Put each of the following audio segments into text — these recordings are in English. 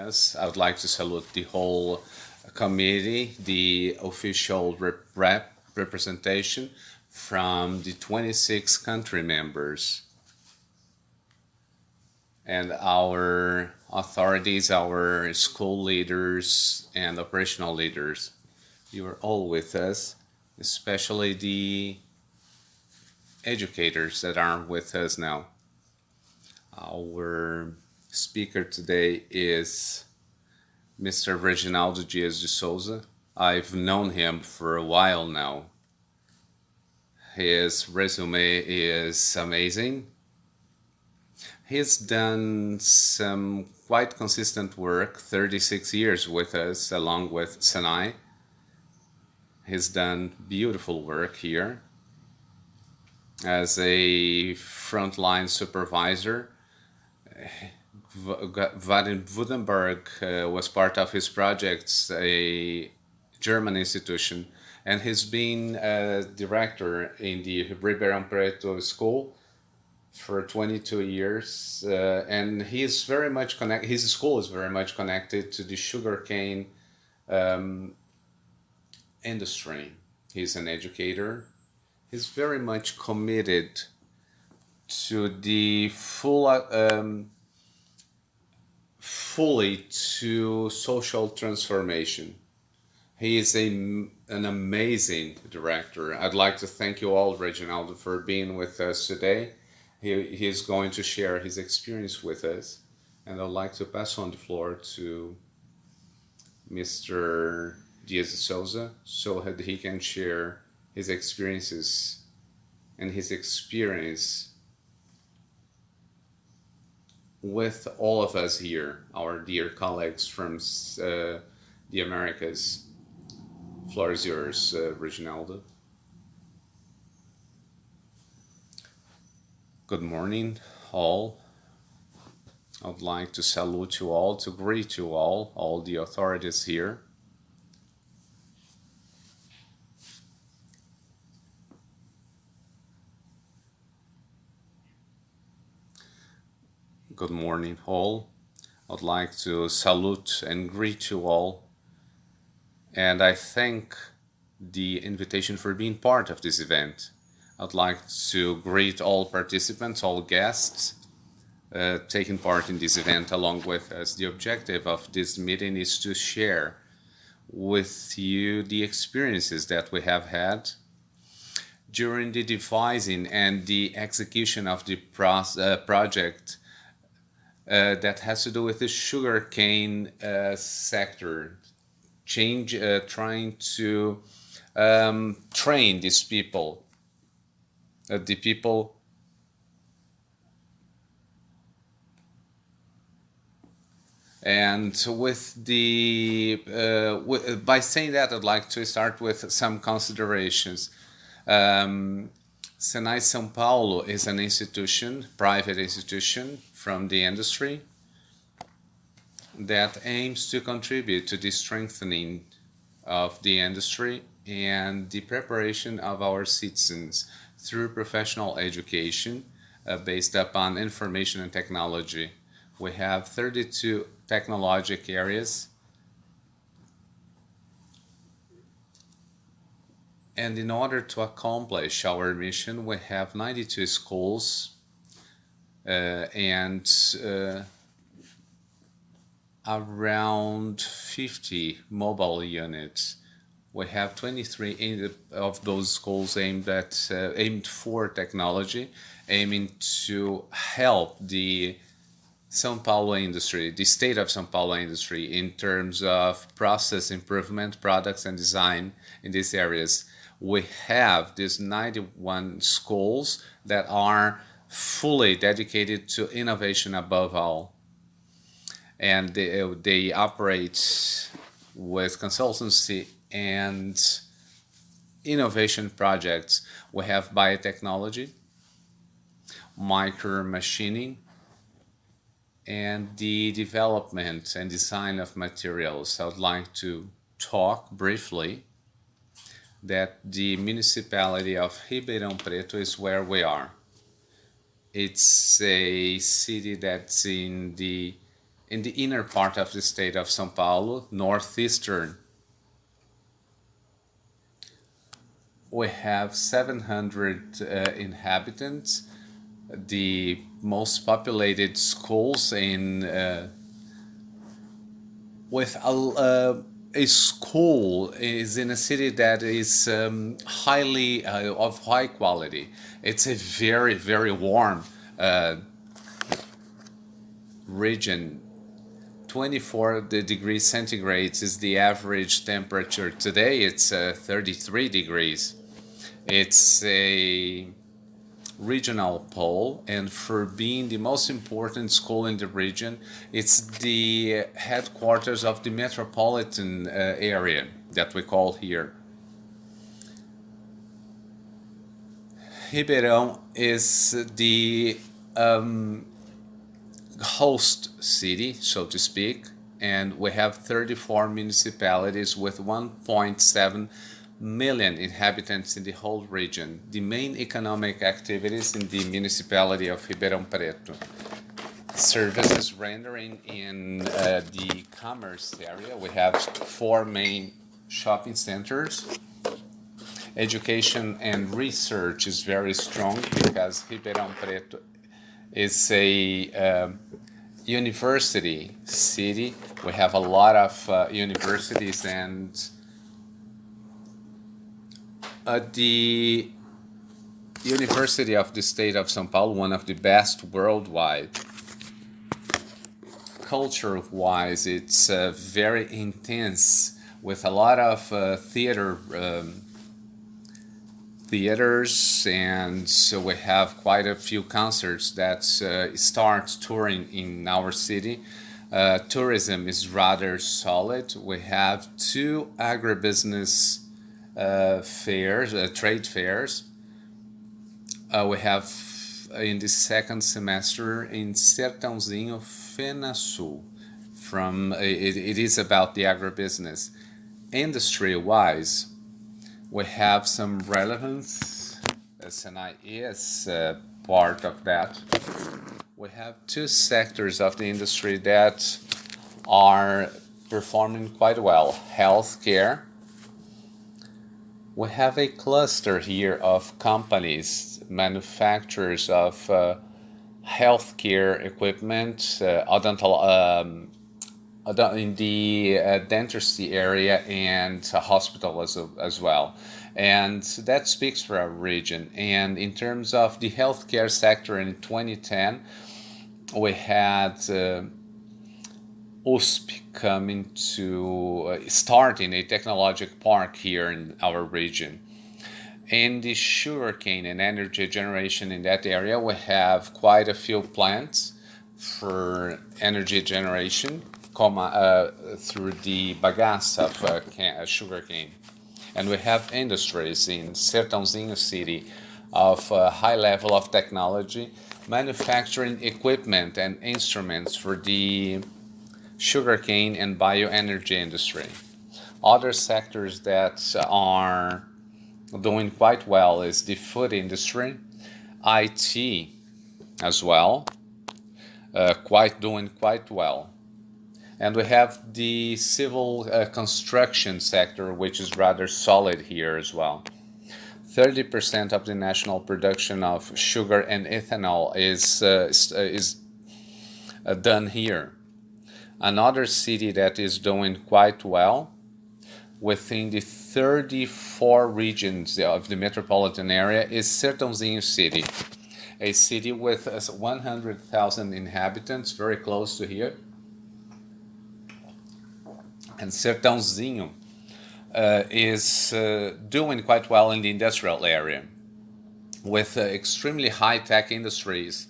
us. I would like to salute the whole committee, the official representation from the 26 country members, and our authorities, our school leaders, and operational leaders. You are all with us, especially the educators that are with us now. Our speaker today is Mr. Reginaldo Dias de Souza. I've known him for a while now. His resume is amazing. He's done some quite consistent work, 36 years with us, along with SENAI. He's done beautiful work here as a frontline supervisor. Baden-Württemberg was part of his projects, a German institution, and he's been a director in the Ribeirão Preto School for 22 years, and he's very much connected. His school is very much connected to the sugarcane industry. He's an educator. He's very much committed to the fully to social transformation. He is an amazing director. I'd like to thank you all, Reginaldo, for being with us today. He is going to share his experience with us, and I'd like to pass on the floor to Mr. Dias de Souza so that he can share his experiences and his experience with all of us here, our dear colleagues from the Americas. Floor is yours, Reginaldo. Good morning, all. I would like to salute you all, to greet you all the authorities here. Good morning, all. I'd like to salute and greet you all, and I thank the invitation for being part of this event. I'd like to greet all participants, all guests taking part in this event along with us. The objective of this meeting is to share with you the experiences that we have had during the devising and the execution of the project that has to do with the sugarcane sector, trying to train these people, the people and with the by saying that, I'd like to start with some considerations. SENAI São Paulo is an institution, private institution from the industry that aims to contribute to the strengthening of the industry and the preparation of our citizens through professional education based upon information and technology. We have 32 technologic areas, and in order to accomplish our mission, we have 92 schools and around 50 mobile units. We have 23 of those schools aimed for technology, aiming to help the São Paulo industry, the state of São Paulo industry, in terms of process improvement, products, and design in these areas. We have these 91 schools that are fully dedicated to innovation above all. And they operate with consultancy and innovation projects. We have biotechnology, micro machining, and the development and design of materials. I would like to talk briefly that the municipality of Ribeirão Preto is where we are. It's a city that's in the in the inner part of the state of São Paulo, northeastern. We have 700 inhabitants, the most populated schools in with a school is in a city that is highly of high quality. It's a very warm region. 24 degrees centigrade is the average temperature today. It's 33 degrees. It's a regional pole, and for being the most important school in the region, it's the headquarters of the metropolitan area that we call here. Ribeirão is the host city, so to speak, and we have 34 municipalities with 1.7 million inhabitants in the whole region. The main economic activities in the municipality of Ribeirão Preto: services rendering in the commerce area. We have 4 main shopping centers. Education and research is very strong because Ribeirão Preto is a university city. We have a lot of universities, and the University of the State of São Paulo, one of the best worldwide. Culture-wise, it's very intense with a lot of theaters, and so we have quite a few concerts that start touring in our city. Tourism is rather solid. We have 2 agribusiness fairs, trade fairs. We have in the second semester in Sertãozinho, FENASUL. It is about the agribusiness. Industry-wise, we have some relevance. SENAI is part of that. We have 2 sectors of the industry that are performing quite well. Healthcare. We have a cluster here of companies, manufacturers of healthcare equipment, in the dentistry area, and a hospital as well. And that speaks for our region. And in terms of the healthcare sector in 2010, we had USP coming to starting a technological park here in our region. In the sugarcane and energy generation in that area, we have quite a few plants for energy generation through the bagasse of sugarcane. And we have industries in Sertãozinho city of high level of technology, manufacturing equipment and instruments for the sugarcane and bioenergy industry. Other sectors that are doing quite well is the food industry, IT as well, doing quite well. And we have the civil construction sector, which is rather solid here as well. 30% of the national production of sugar and ethanol is done here. Another city that is doing quite well within the 34 regions of the metropolitan area is Sertãozinho city, a city with 100,000 inhabitants, very close to here. And Sertãozinho is doing quite well in the industrial area with extremely high-tech industries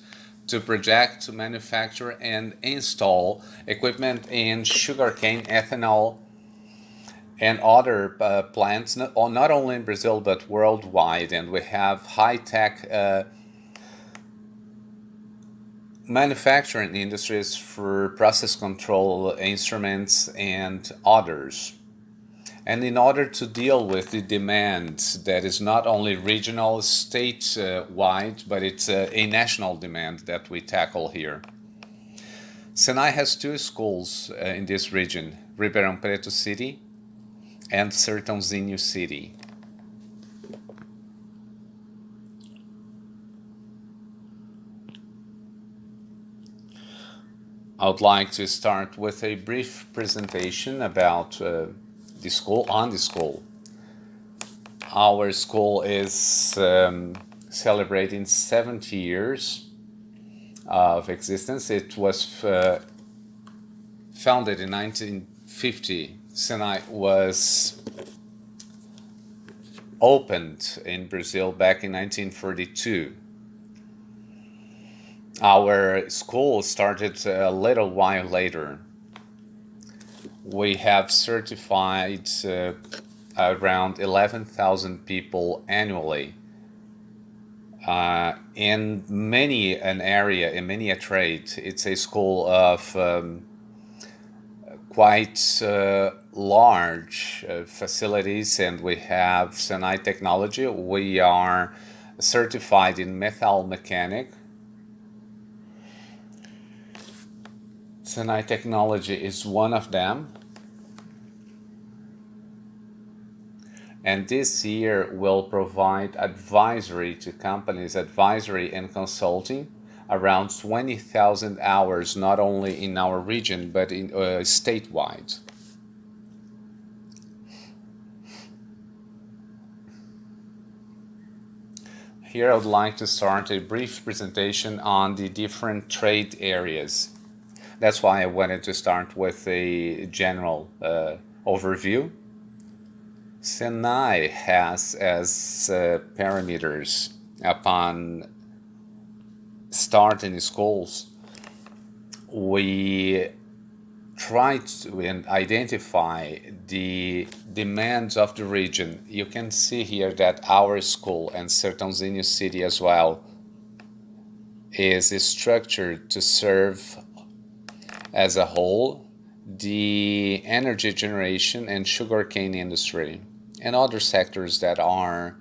to project, to manufacture, and install equipment in sugarcane, ethanol, and other plants, not only in Brazil but worldwide. And we have high-tech manufacturing industries for process control instruments and others. And in order to deal with the demand that is not only regional, state-wide, but it's a national demand that we tackle here. SENAI has two schools in this region, Ribeirão Preto City and Sertãozinho City. I would like to start with a brief presentation about the school. Our school is celebrating 70 years of existence. It was founded in 1950. SENAI was opened in Brazil back in 1942. Our school started a little while later. We have certified around 11,000 people annually in many a trade. It's a school of quite large facilities, and we have SENAI technology. We are certified in metal mechanic. SENAI technology is one of them. And this year will provide advisory to companies, advisory and consulting, around 20,000 hours, not only in our region, but in statewide. Here I would like to start a brief presentation on the different trade areas. That's why I wanted to start with a general overview. SENAI has as parameters upon starting schools, we try to identify the demands of the region. You can see here that our school and Sertãozinho City as well is structured to serve as a whole the energy generation and sugarcane industry and other sectors that are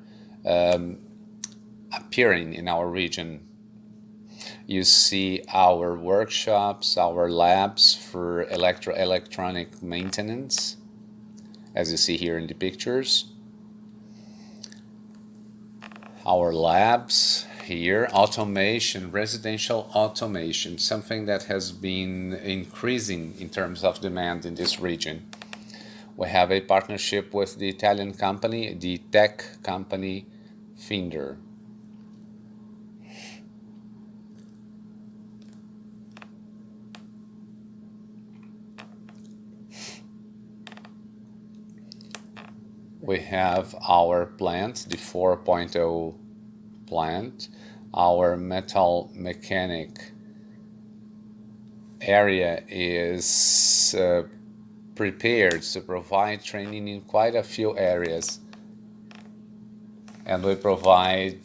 appearing in our region. You see our workshops, our labs for electronic maintenance, as you see here in the pictures. Our labs here, automation, residential automation, something that has been increasing in terms of demand in this region. We have a partnership with the Italian company, the tech company Finder. We have our plant, the 4.0 plant, our metal mechanic area is prepared to provide training in quite a few areas. And we provide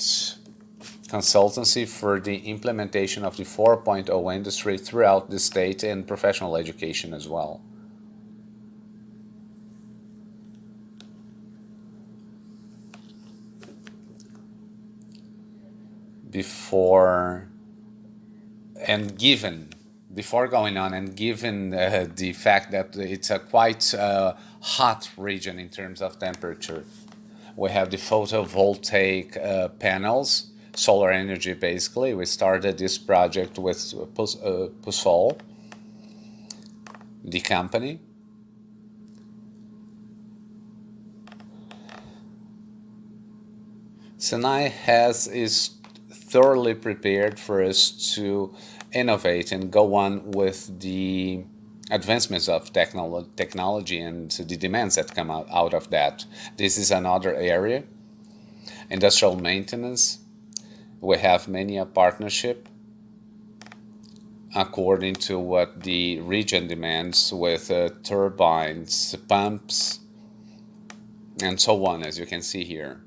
consultancy for the implementation of the 4.0 industry throughout the state and professional education as well. Before going on and given the fact that it's a quite hot region in terms of temperature, we have the photovoltaic panels, solar energy basically. We started this project with Pusol, the company. SENAI is thoroughly prepared for us to innovate and go on with the advancements of technology and the demands that come out of that. This is another area. Industrial maintenance. We have many a partnership according to what the region demands with turbines, pumps, and so on, as you can see here.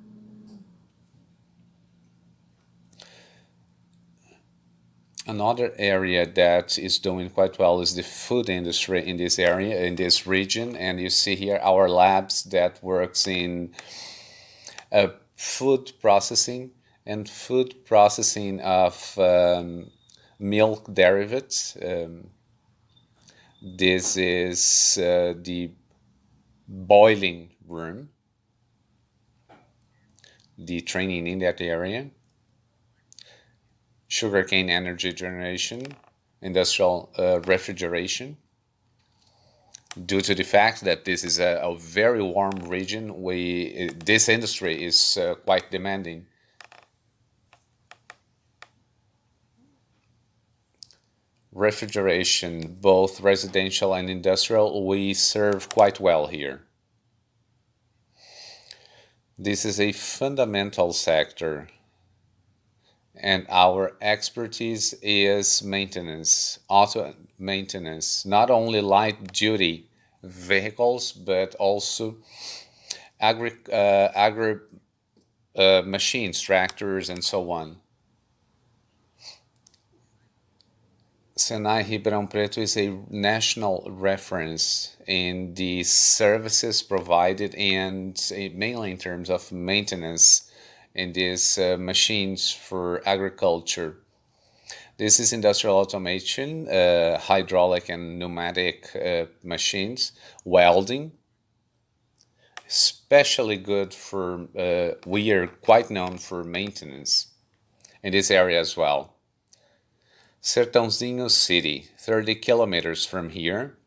Another area that is doing quite well is the food industry in this area, in this region. And you see here our labs that works in food processing and food processing of milk derivatives. This is the boiling room, the training in that area, sugarcane energy generation, industrial refrigeration. Due to the fact that this is a very warm region, this industry is quite demanding. Refrigeration, both residential and industrial, we serve quite well here. This is a fundamental sector, and our expertise is maintenance, auto maintenance, not only light duty vehicles, but also agri machines, tractors, and so on. Senai Ribeirão Preto is a national reference in the services provided and mainly in terms of maintenance in these machines for agriculture. This is industrial automation, hydraulic and pneumatic machines, welding, especially good for, we are quite known for maintenance in this area as well. Sertãozinho City, 30 kilometers from here,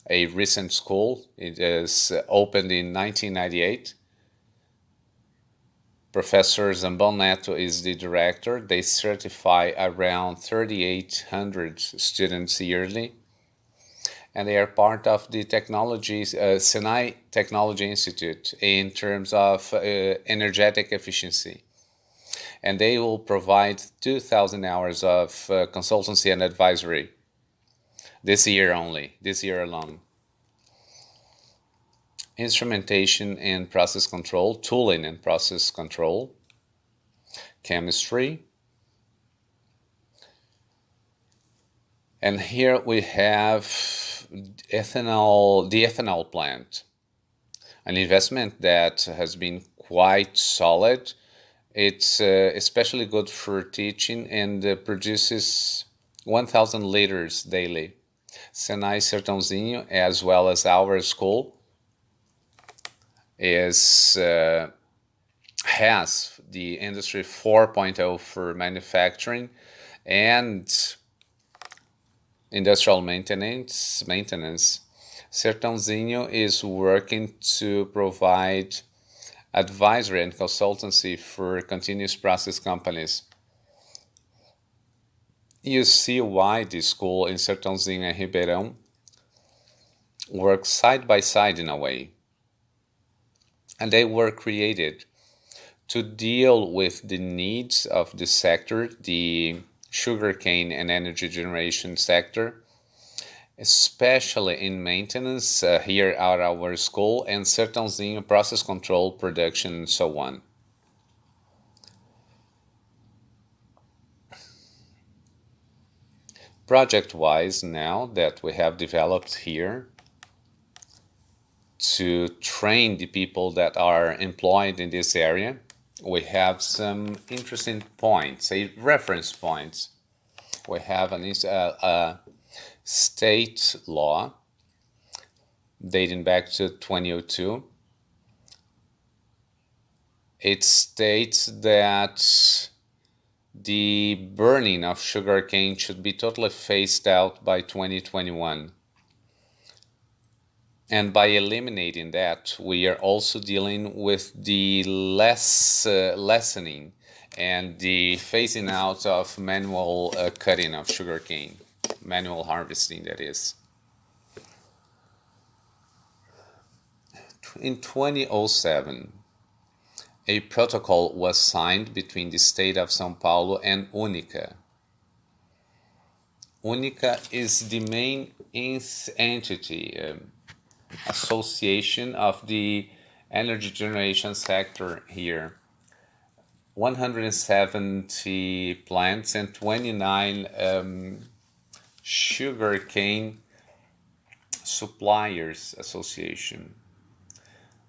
a recent school. It is opened in 1998. Professor Zambon Neto is the director. They certify around 3,800 students yearly. And they are part of the SENAI Technology Institute in terms of energetic efficiency. And they will provide 2,000 hours of consultancy and advisory this year alone. Instrumentation and process control, tooling and process control, chemistry. And here we have the ethanol plant, an investment that has been quite solid. It's especially good for teaching and produces 1,000 liters daily. Senai Sertãozinho, as well as our school, has the Industry 4.0 for manufacturing and industrial maintenance. Sertãozinho is working to provide advisory and consultancy for continuous process companies. You see why the school in Sertãozinho and Ribeirão work side by side in a way. And they were created to deal with the needs of the sector, the sugarcane and energy generation sector, especially in maintenance here at our school, and Sertãozinho process control, production, and so on. Project-wise, now that we have developed here to train the people that are employed in this area, we have some interesting points, reference points. We have a state law dating back to 2002. It states that the burning of sugarcane should be totally phased out by 2021. And by eliminating that, we are also dealing with the lessening and the phasing out of manual cutting of sugarcane, manual harvesting, that is. In 2007, a protocol was signed between the state of São Paulo and Única. Única is the main entity, association of the energy generation sector here. 170 plants and 29 sugarcane suppliers association.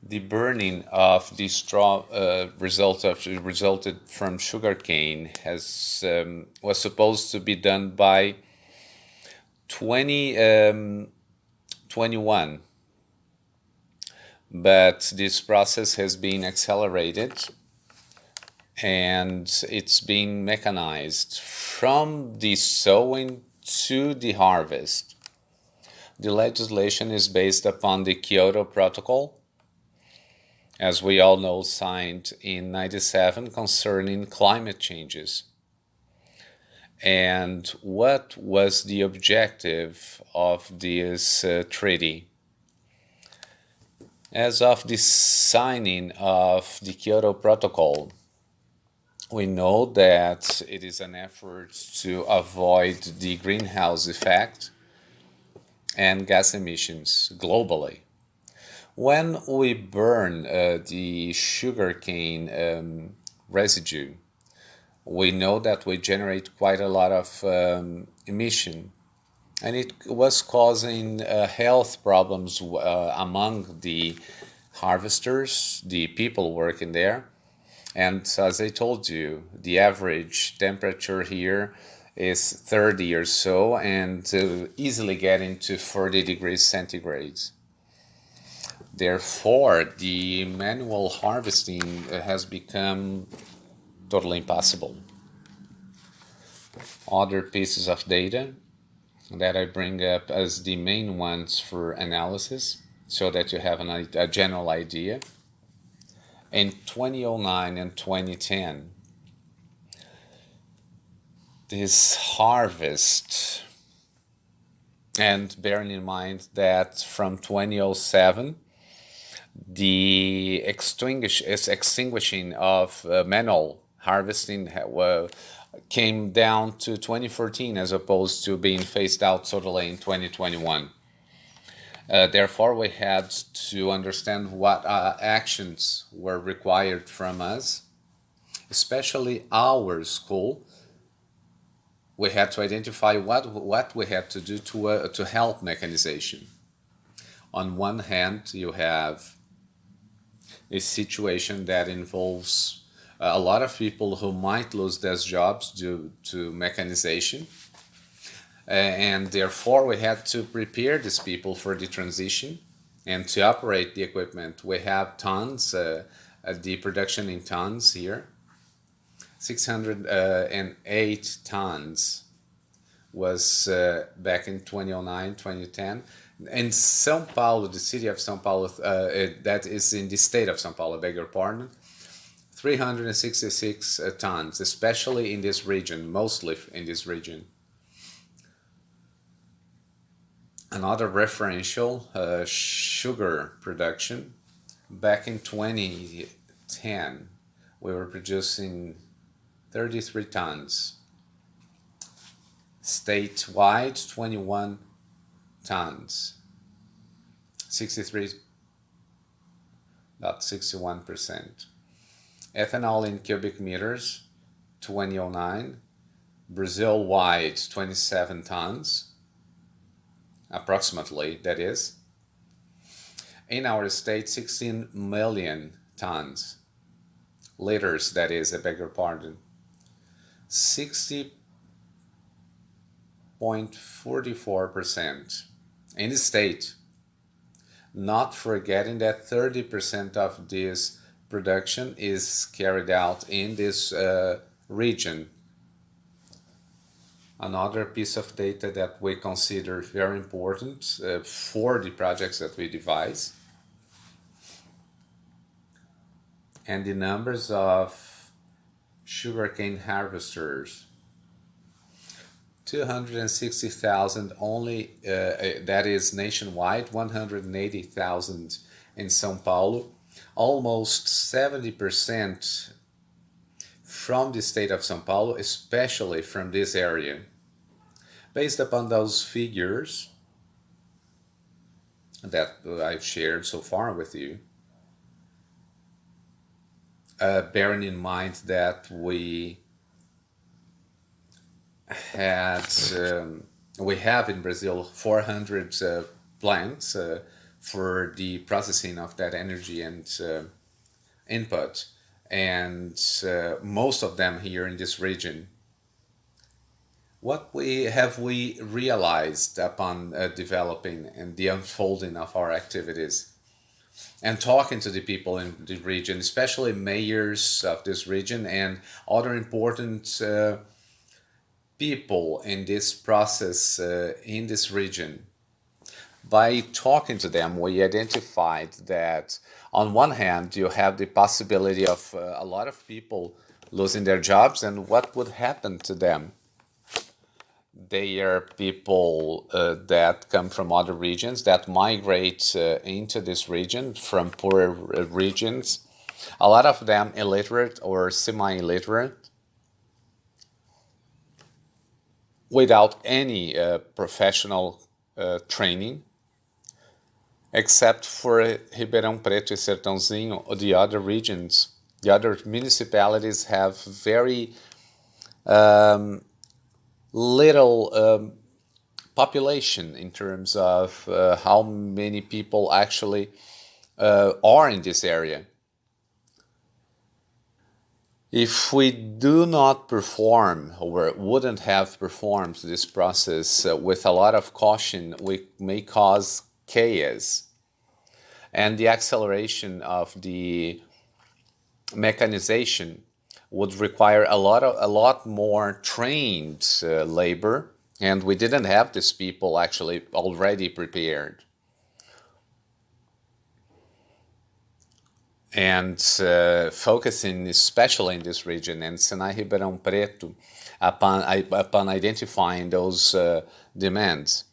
The burning of the straw resulted from sugarcane was supposed to be done by 2021, but this process has been accelerated and it's been mechanized from the sowing to the harvest. The legislation is based upon the Kyoto Protocol, as we all know, signed in 97 concerning climate changes. And what was the objective of this treaty? As of the signing of the Kyoto Protocol, we know that it is an effort to avoid the greenhouse effect and gas emissions globally. When we burn the sugarcane residue, we know that we generate quite a lot of emission, and it was causing health problems among the harvesters, the people working there. And as I told you, the average temperature here is 30 or so, and easily getting to 40 degrees centigrade. Therefore, the manual harvesting has become totally impossible. Other pieces of data that I bring up as the main ones for analysis, so that you have a general idea. In 2009 and 2010, this harvest, and bearing in mind that from 2007, the extinguishing of manual harvesting came down to 2014 as opposed to being phased out totally in 2021. Therefore, we had to understand what actions were required from us, especially our school. We had to identify what we had to do to help mechanization. On one hand, you have a situation that involves a lot of people who might lose their jobs due to mechanization. And therefore, we had to prepare these people for the transition and to operate the equipment. We have tons, the production in tons here. 608 tons was back in 2009, 2010. In São Paulo, the city of São Paulo, that is in the state of São Paulo, beg your pardon, 366 tons, especially in this region, mostly in this region. Another referential, sugar production. Back in 2010, we were producing 33 tons. Statewide, 21 tons. 63, about 61%. Ethanol in cubic meters, 2009. Brazil-wide, 27 tons. Approximately, that is. In our state, 16 million tons. Liters, that is, I beg your pardon. 60.44% in the state. Not forgetting that 30% of this production is carried out in this region. Another piece of data that we consider very important for the projects that we devise, and the numbers of sugarcane harvesters. 260,000 only, that is nationwide, 180,000 in São Paulo, almost 70% from the state of São Paulo, especially from this area. Based upon those figures that I've shared so far with you, bearing in mind that we have in Brazil 400 plants for the processing of that energy and input, and most of them here in this region. What we realized upon developing and the unfolding of our activities and talking to the people in the region, especially mayors of this region and other important people in this process in this region. By talking to them, we identified that on one hand, you have the possibility of a lot of people losing their jobs, and what would happen to them? They are people that come from other regions that migrate into this region from poorer regions. A lot of them illiterate or semi-illiterate, without any professional training, except for Ribeirão Preto e Sertãozinho. The other regions, the other municipalities have very little population in terms of how many people actually are in this area. If we do not perform or wouldn't have performed this process with a lot of caution, we may cause chaos. And the acceleration of the mechanization would require a lot more trained labor, and we didn't have these people actually already prepared. And focusing especially in this region, and SENAI Ribeirão Preto, upon identifying those demands.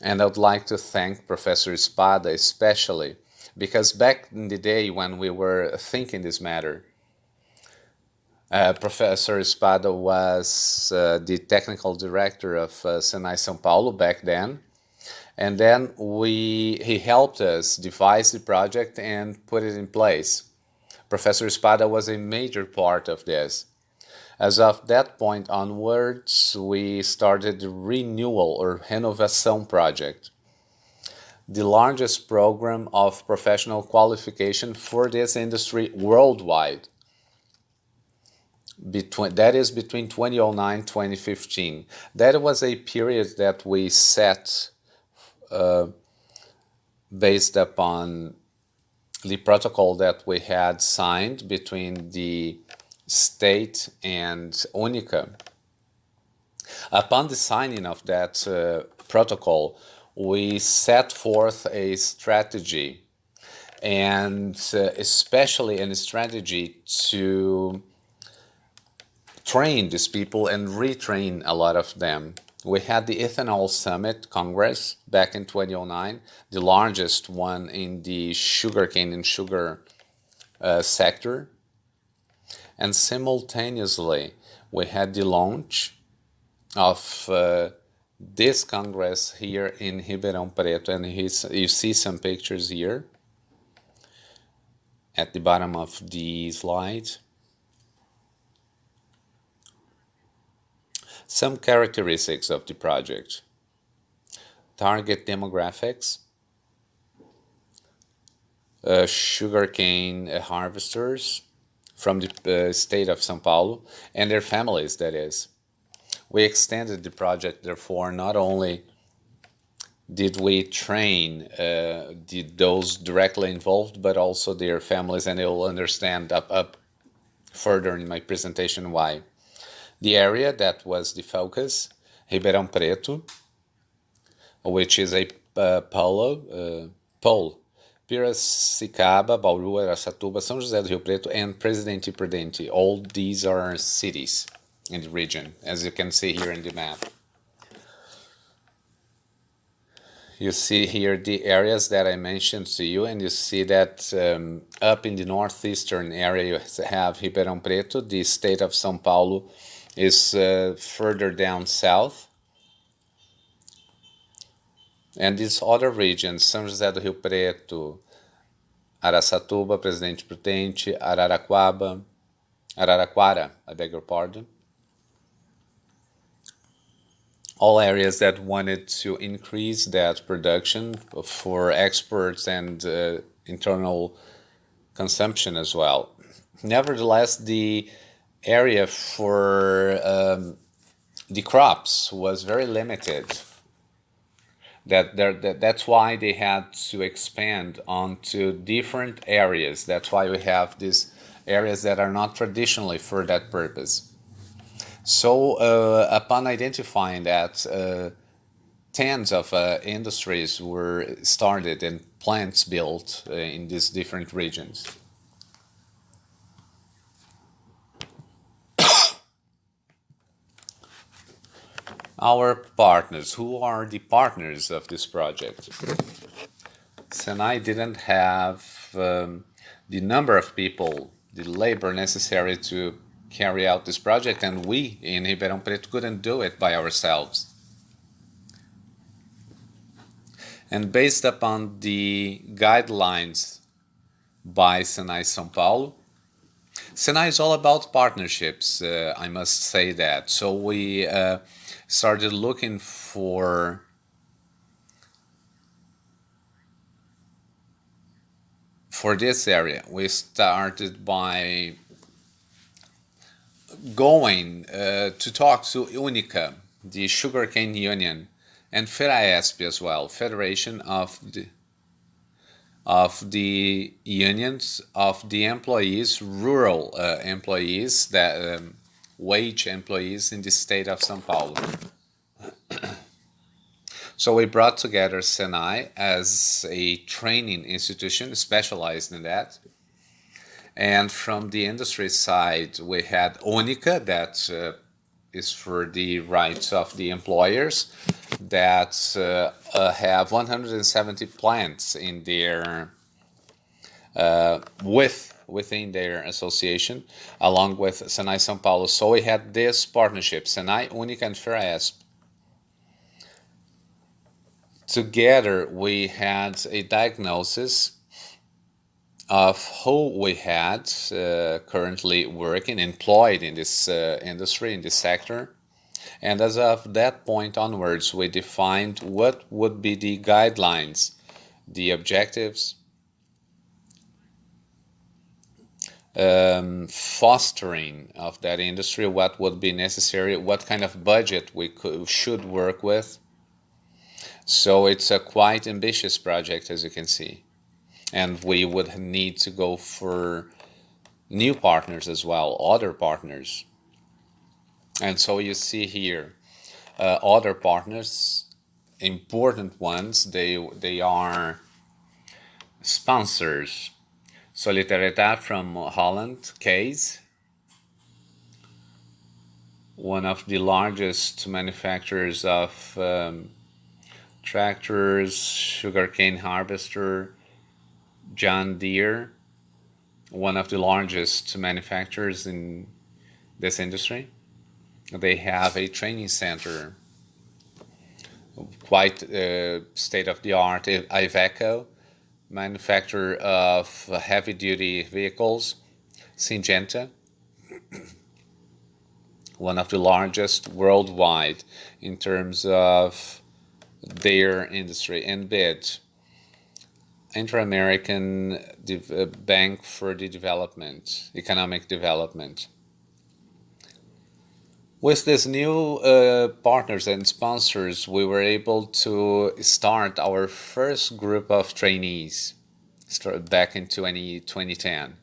And I'd like to thank Professor Espada especially, because back in the day when we were thinking this matter, Professor Espada was the technical director of SENAI São Paulo back then. And then he helped us devise the project and put it in place. Professor Espada was a major part of this. As of that point onwards, we started the Renewal or Renovação project, the largest program of professional qualification for this industry worldwide. That is between 2009 and 2015. That was a period that we set based upon the protocol that we had signed between the state and UNICA. Upon the signing of that protocol, we set forth a strategy, and especially a strategy to train these people and retrain a lot of them. We had the Ethanol Summit Congress back in 2009, the largest one in the sugarcane and sugar sector. And simultaneously, we had the launch of this Congress here in Ribeirão Preto. And you see some pictures here at the bottom of the slide. Some characteristics of the project: target demographics, sugarcane harvesters from the state of São Paulo and their families, that is. We extended the project, therefore, not only did we train those directly involved, but also their families, and you'll understand up further in my presentation why. The area that was the focus, Ribeirão Preto, which is a pole, Piracicaba, Bauru, Araçatuba, São José do Rio Preto, and Presidente Prudente. All these are cities in the region, as you can see here in the map. You see here the areas that I mentioned to you, and you see that up in the northeastern area you have Ribeirão Preto. The state of São Paulo is further down south. And these other regions, São José do Rio Preto, Araçatuba, Presidente Prudente, Araraquara, I beg your pardon. All areas that wanted to increase that production for exports and internal consumption as well. Nevertheless, the area for the crops was very limited. That's why they had to expand onto different areas. That's why we have these areas that are not traditionally for that purpose. So upon identifying that, tens of industries were started and plants built in these different regions. Our partners, who are the partners of this project? SENAI didn't have the number of people, the labor necessary to carry out this project, and we in Ribeirão Preto couldn't do it by ourselves. And based upon the guidelines by SENAI São Paulo, SENAI is all about partnerships, I must say that. So we started looking for this area. We started by going to talk to UNICA, the Sugarcane Union, and FERAESP as well, Federation of the Unions of the Employees, rural employees, that wage employees in the state of São Paulo. So we brought together SENAI as a training institution specialized in that. And from the industry side, we had UNICA, that is for the rights of the employers, that have 170 plants in their within their association, along with SENAI São Paulo. So we had this partnership, SENAI, UNICA, and FERAESP. Together, we had a diagnosis of who we had currently working, employed in this industry, in this sector. And as of that point onwards, we defined what would be the guidelines, the objectives, fostering of that industry, what would be necessary, what kind of budget we should work with. So it's a quite ambitious project, as you can see. And we would need to go for new partners as well, other partners. And so you see here, other partners, important ones, they are sponsors. Solidaridad from Holland, Case, one of the largest manufacturers of tractors, sugarcane harvester. John Deere, one of the largest manufacturers in this industry. They have a training center, quite state-of-the-art. Iveco, manufacturer of heavy-duty vehicles. Syngenta, one of the largest worldwide in terms of their industry. And BID, Inter-American Bank for the Development, Economic Development. With these new partners and sponsors, we were able to start our first group of trainees back in 2010.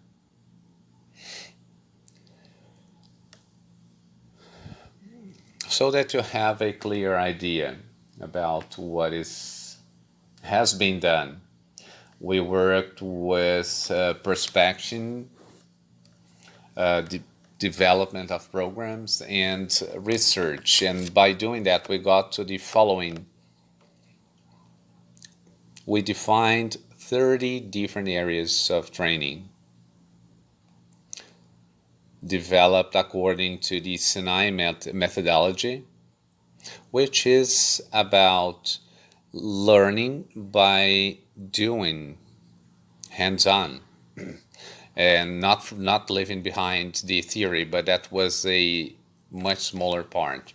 So that you have a clear idea about what has been done. We worked with prospection, development of programs, and research. And by doing that, we got to the following. We defined 30 different areas of training, developed according to the SENAI methodology, which is about learning by doing, hands-on, and not leaving behind the theory, but that was a much smaller part.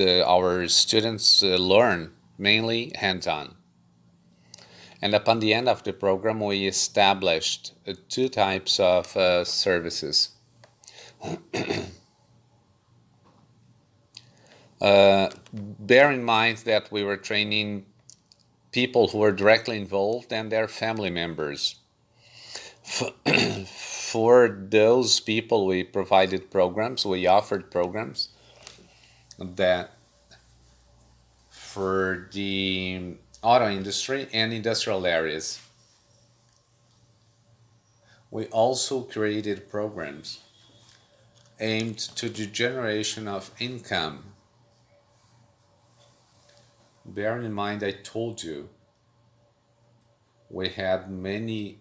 Our students learn mainly hands-on. And upon the end of the program, we established two types of services. Bear in mind that we were training people who were directly involved and their family members. For those people, we provided programs, we offered programs that for the auto industry and industrial areas. We also created programs aimed to the generation of income. Bear in mind, I told you we had many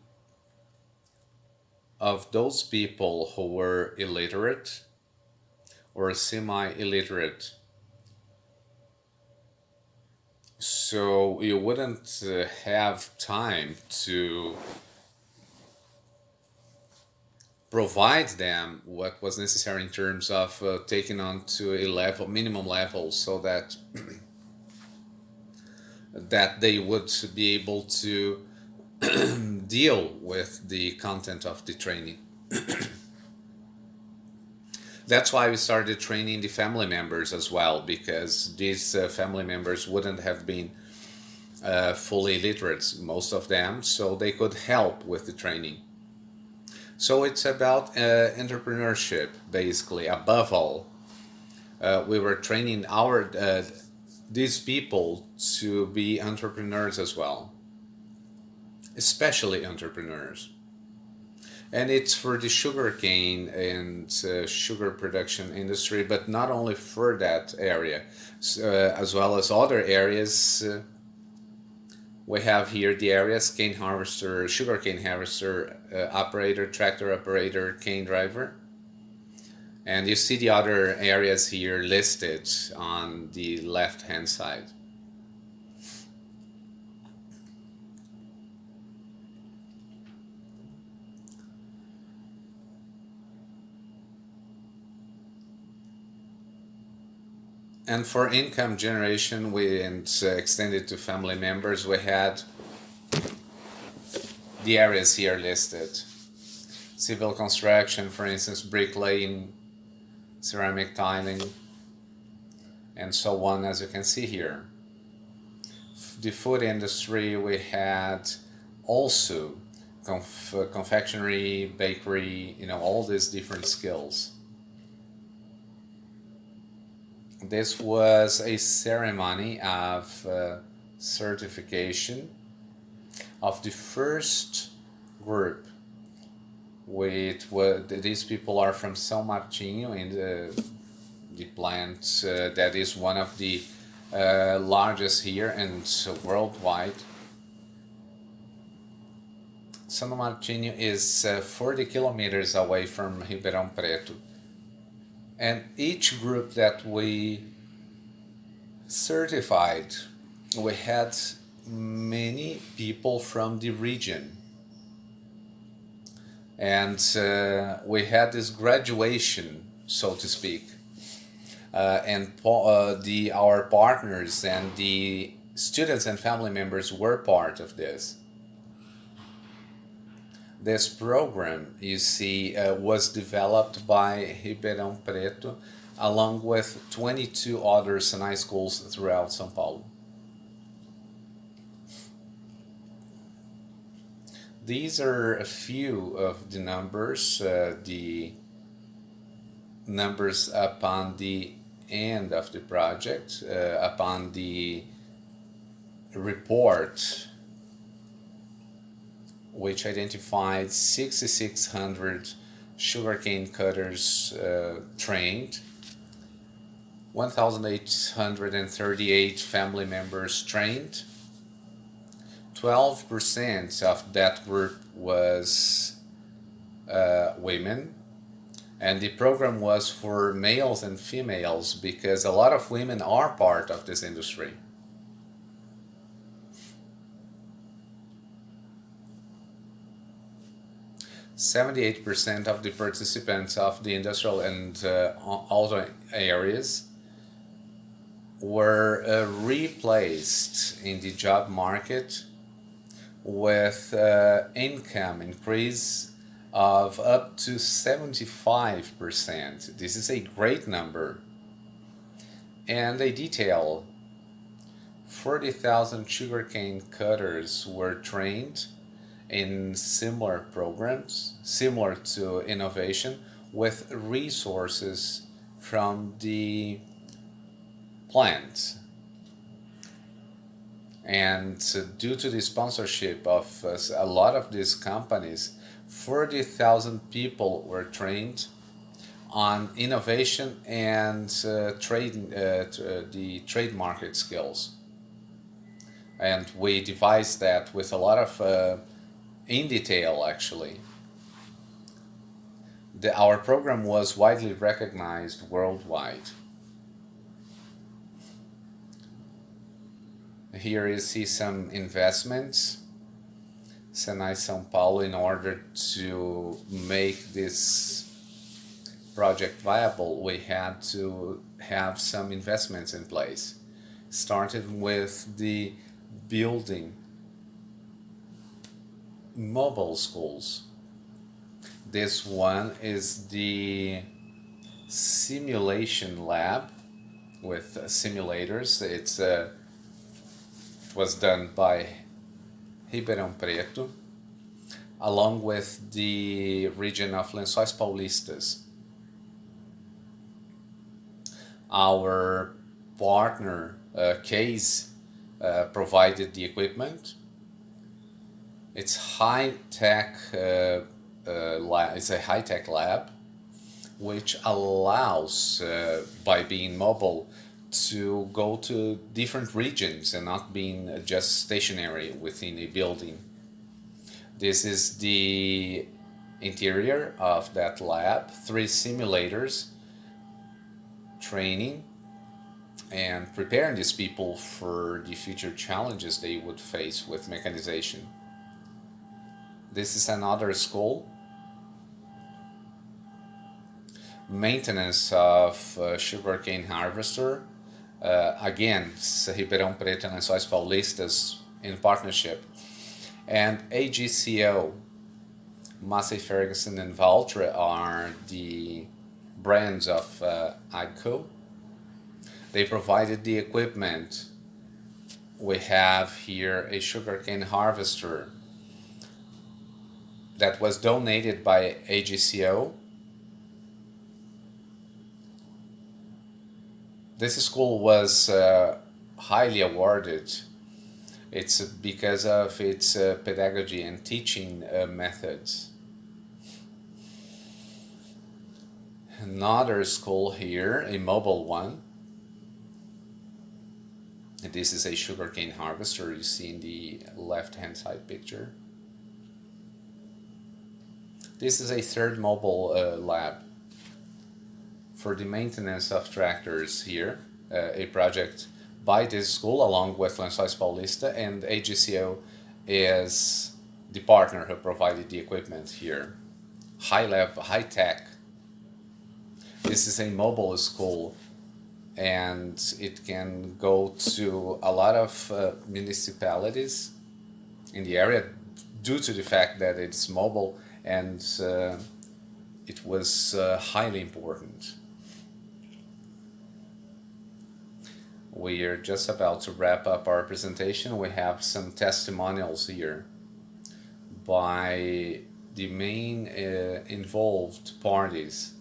of those people who were illiterate or semi-illiterate. So you wouldn't have time to provide them what was necessary in terms of taking on to a level, minimum level, so that that they would be able to deal with the content of the training. That's why we started training the family members as well, because these family members wouldn't have been fully literate, most of them, so they could help with the training. So it's about entrepreneurship, basically, above all. We were training these people to be entrepreneurs as well, especially entrepreneurs. And it's for the sugarcane and sugar production industry, but not only for that area, as well as other areas. We have here the areas: cane harvester, sugarcane harvester, operator, tractor operator, cane driver. And you see the other areas here listed on the left-hand side. And for income generation, we extended to family members. We had the areas here listed: civil construction, for instance, bricklaying, ceramic tiling, and so on, as you can see here. The food industry, we had also confectionery, bakery, all these different skills. This was a ceremony of certification of the first group. These people are from São Martinho, in the plant that is one of the largest here and worldwide. São Martinho is 40 kilometers away from Ribeirão Preto. And each group that we certified, we had many people from the region. And we had this graduation, so to speak. And our partners and the students and family members were part of this. This program, you see, was developed by Ribeirão Preto along with 22 other SENAI schools throughout São Paulo. These are a few of the numbers upon the end of the project, upon the report, which identified 6,600 sugarcane cutters trained, 1,838 family members trained. 12% of that group was women, and the program was for males and females because a lot of women are part of this industry. 78% of the participants of the industrial and auto areas were replaced in the job market with income increase of up to 75%. This is a great number. And they detail 40,000 sugarcane cutters were trained in similar programs, similar to innovation, with resources from the plant. And due to the sponsorship of a lot of these companies, 40,000 people were trained on innovation and the trade market skills. And we devised that with a lot of in detail, actually. Our program was widely recognized worldwide. Here you see some investments. SENAI São Paulo, in order to make this project viable, we had to have some investments in place. Started with the building mobile schools. This one is the simulation lab with simulators. It was done by Ribeirão Preto, along with the region of Lençóis Paulistas. Our partner, Case, provided the equipment. It's high-tech. It's a high-tech lab, which allows, by being mobile, to go to different regions and not being just stationary within a building. This is the interior of that lab, 3 simulators, training and preparing these people for the future challenges they would face with mechanization. This is another school. Maintenance of sugarcane harvester. Again, Ribeirão Preto and Lençóis Paulistas in partnership. And AGCO, Massey Ferguson and Valtra are the brands of AGCO. They provided the equipment. We have here a sugarcane harvester that was donated by AGCO. This school was highly awarded. It's because of its pedagogy and teaching methods. Another school here, a mobile one. This is a sugarcane harvester you see in the left-hand side picture. This is a third mobile lab for the maintenance of tractors here, a project by this school along with Lençóis Paulista, and AGCO is the partner who provided the equipment here. High tech. This is a mobile school, and it can go to a lot of municipalities in the area due to the fact that it's mobile, and it was highly important. We are just about to wrap up our presentation. We have some testimonials here by the main involved parties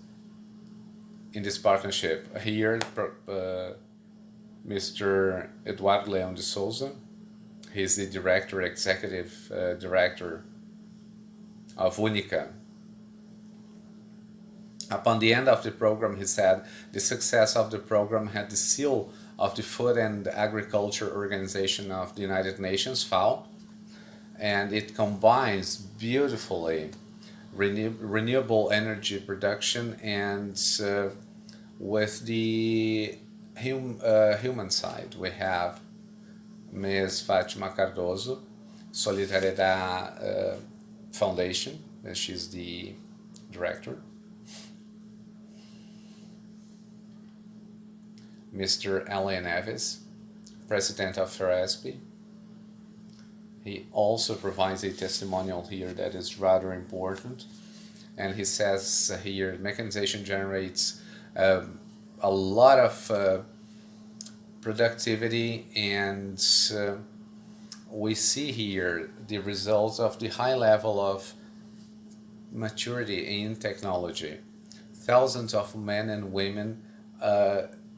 in this partnership. Here, Mr. Eduardo Leão de Souza. He's the executive director of Unica. Upon the end of the program, he said, the success of the program had the seal of the Food and Agriculture Organization of the United Nations, FAO, and it combines beautifully renewable energy production and with the human side. We have Ms. Fátima Cardoso, Solidariedade Foundation, and she's the director. Mr. Alain Neves, president of FERESP. He also provides a testimonial here that is rather important. And he says here, mechanization generates a lot of productivity, and we see here the results of the high level of maturity in technology. Thousands of men and women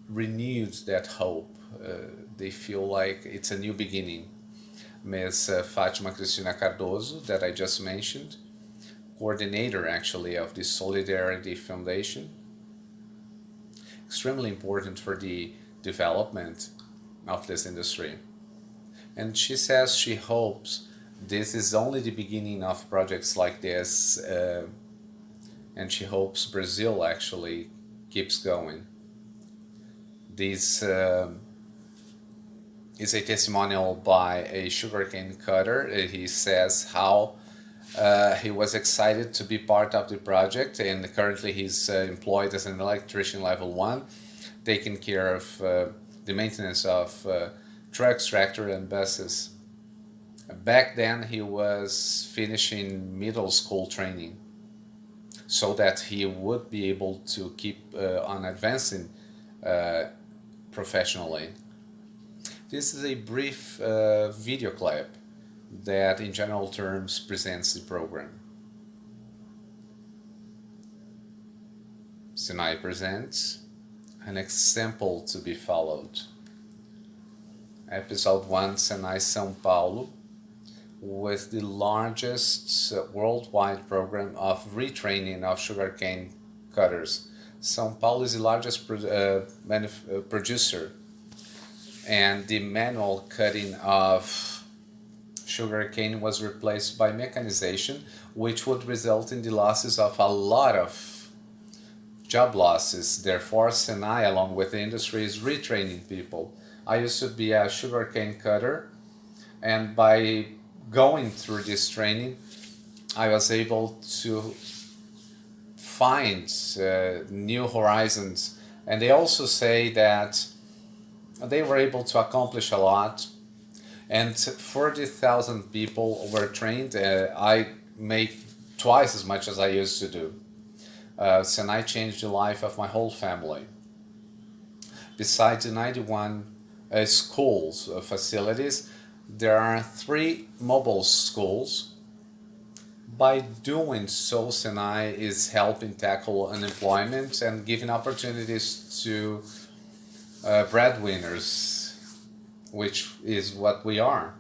renewed that hope. They feel like it's a new beginning. Ms. Fátima Cristina Cardoso, that I just mentioned, coordinator actually of the Solidarity Foundation, extremely important for the development of this industry. And she says she hopes this is only the beginning of projects like this, and she hopes Brazil actually keeps going. This is a testimonial by a sugarcane cutter. He says how he was excited to be part of the project, and currently he's employed as an electrician level 1, taking care of the maintenance of trucks, tractor, and buses. Back then he was finishing middle school training so that he would be able to keep on advancing professionally. This is a brief video clip that in general terms presents the program. SENAI presents an example to be followed. Episode 1, SENAI São Paulo, with the largest worldwide program of retraining of sugarcane cutters. São Paulo is the largest producer, and the manual cutting of sugarcane was replaced by mechanization, which would result in the losses of a lot of job losses. Therefore, SENAI, along with the industry, is retraining people. I used to be a sugarcane cutter, and by going through this training, I was able to find new horizons. And they also say that they were able to accomplish a lot. And 40,000 people were trained. I make twice as much as I used to do. SENAI changed the life of my whole family. Besides the 91 schools facilities, there are 3 mobile schools. By doing so, SENAI is helping tackle unemployment and giving opportunities to breadwinners, which is what we are.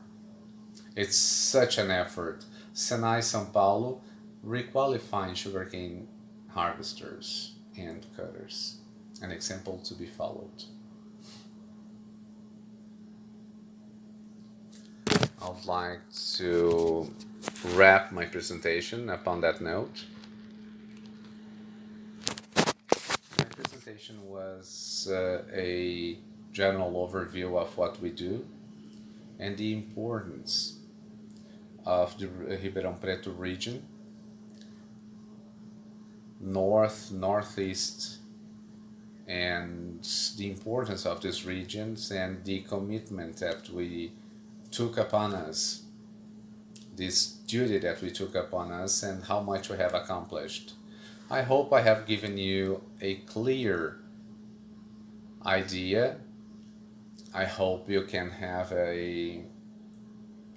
It's such an effort. SENAI São Paulo requalifying sugarcane harvesters and cutters. An example to be followed. I'd like to wrap my presentation upon that note. My presentation was a general overview of what we do and the importance of the Ribeirão Preto region, north, northeast, and the importance of these regions and the commitment that we took upon us, this duty that we took upon us, and how much we have accomplished. I hope I have given you a clear idea. I hope you can have a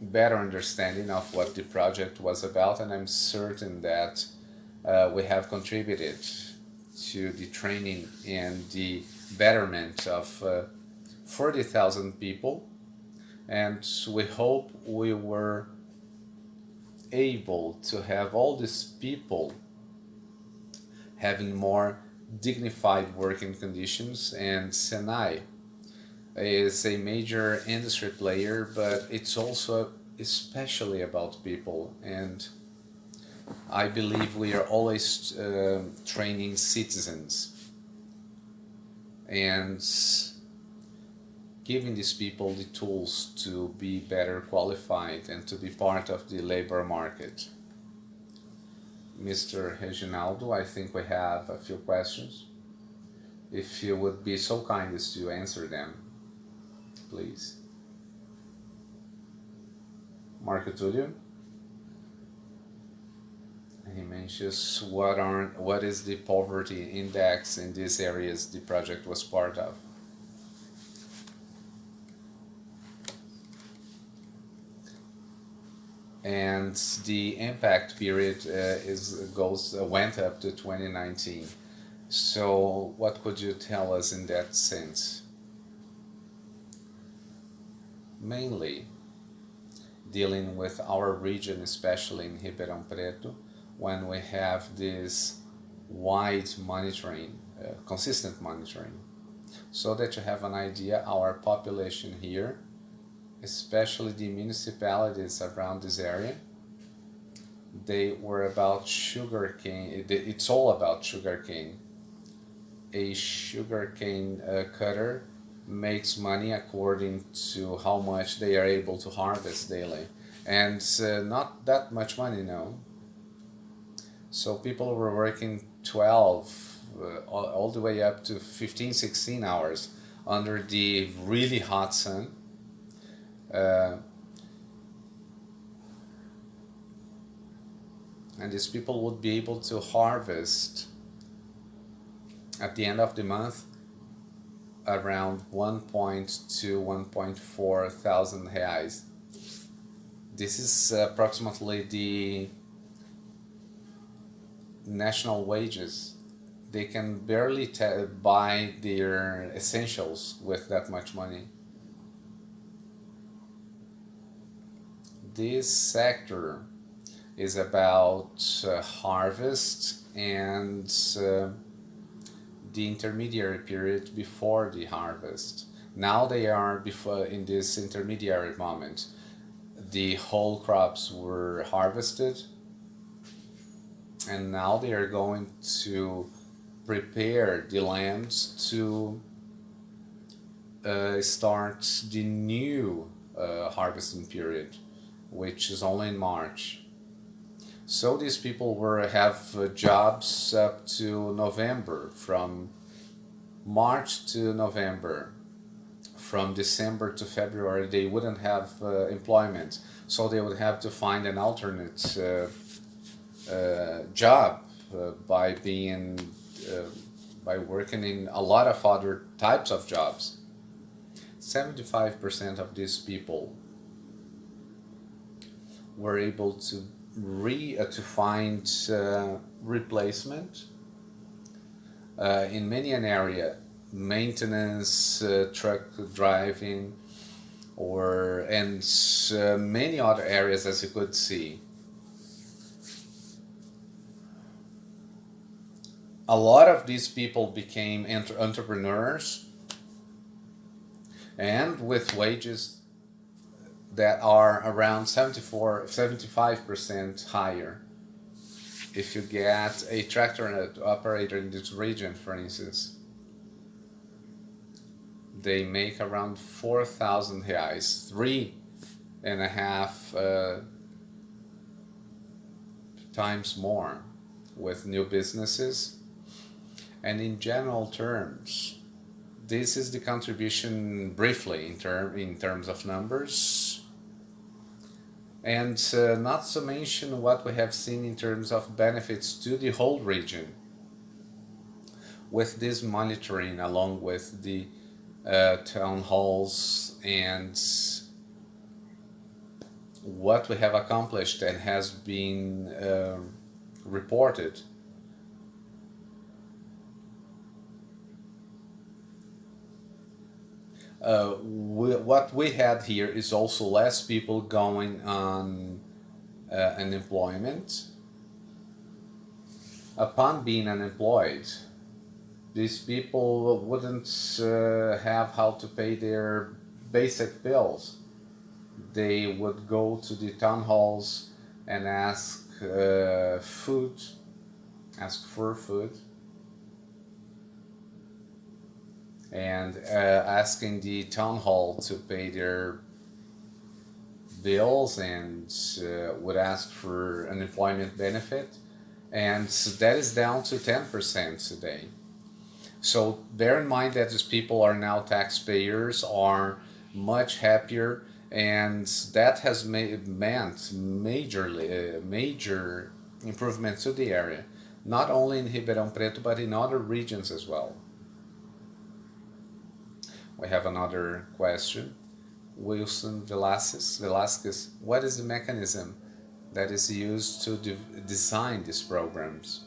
better understanding of what the project was about, and I'm certain that we have contributed to the training and the betterment of 40,000 people. And we hope we were able to have all these people having more dignified working conditions. And SENAI is a major industry player, but it's also especially about people. And I believe we are always training citizens and giving these people the tools to be better qualified and to be part of the labor market. Mr. Reginaldo, I think we have a few questions. If you would be so kind as to answer them, please. Marco Tulio. He mentions what is the poverty index in these areas the project was part of. and the impact period went up to 2019. So what could you tell us in that sense? Mainly dealing with our region, especially in Ribeirão Preto, when we have this wide monitoring, consistent monitoring, so that you have an idea, our population here, especially the municipalities around this area, they were about sugarcane. It's all about sugarcane. A sugarcane cutter makes money according to how much they are able to harvest daily, and not that much money, no. So people were working 12, all the way up to 15, 16 hours under the really hot sun. And these people would be able to harvest at the end of the month around 1.2, 1.4 thousand reais. This is approximately the national wages. They can barely buy their essentials with that much money. This sector is about harvest and the intermediary period before the harvest. Now they are before in this intermediary moment. The whole crops were harvested, and now they are going to prepare the land to start the new harvesting period, which is only in March. So these people have jobs up to November, from March to November. From December to February, they wouldn't have employment, so they would have to find an alternate job by working in a lot of other types of jobs. 75% of these people were able to find replacement in many an area, maintenance, truck driving, and many other areas, as you could see. A lot of these people became entrepreneurs, and with wages that are around 75% higher. If you get a tractor operator in this region, for instance, they make around 4,000 reais, 3.5 times more with new businesses. And in general terms, this is the contribution briefly in terms of numbers. And not to mention what we have seen in terms of benefits to the whole region. With this monitoring, along with the town halls and what we have accomplished and has been reported, what we had here is also less people going on unemployment. Upon being unemployed, these people wouldn't have how to pay their basic bills. They would go to the town halls and ask for food, and asking the town hall to pay their bills, and would ask for unemployment benefit, and that is down to 10% today. So bear in mind that these people are now taxpayers, are much happier, and that has meant major improvement to the area, not only in Ribeirão Preto but in other regions as well. We have another question. Wilson Velasquez, what is the mechanism that is used to design these programs.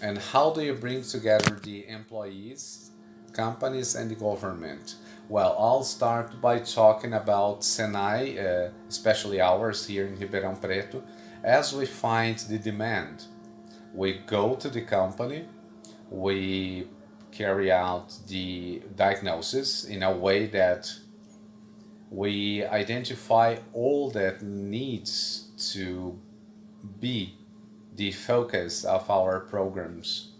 And how do you bring together the employees, companies, and the government? Well, I'll start by talking about SENAI, especially ours here in Ribeirão Preto. As we find the demand, we go to the company, we carry out the diagnosis in a way that we identify all that needs to be the focus of our programs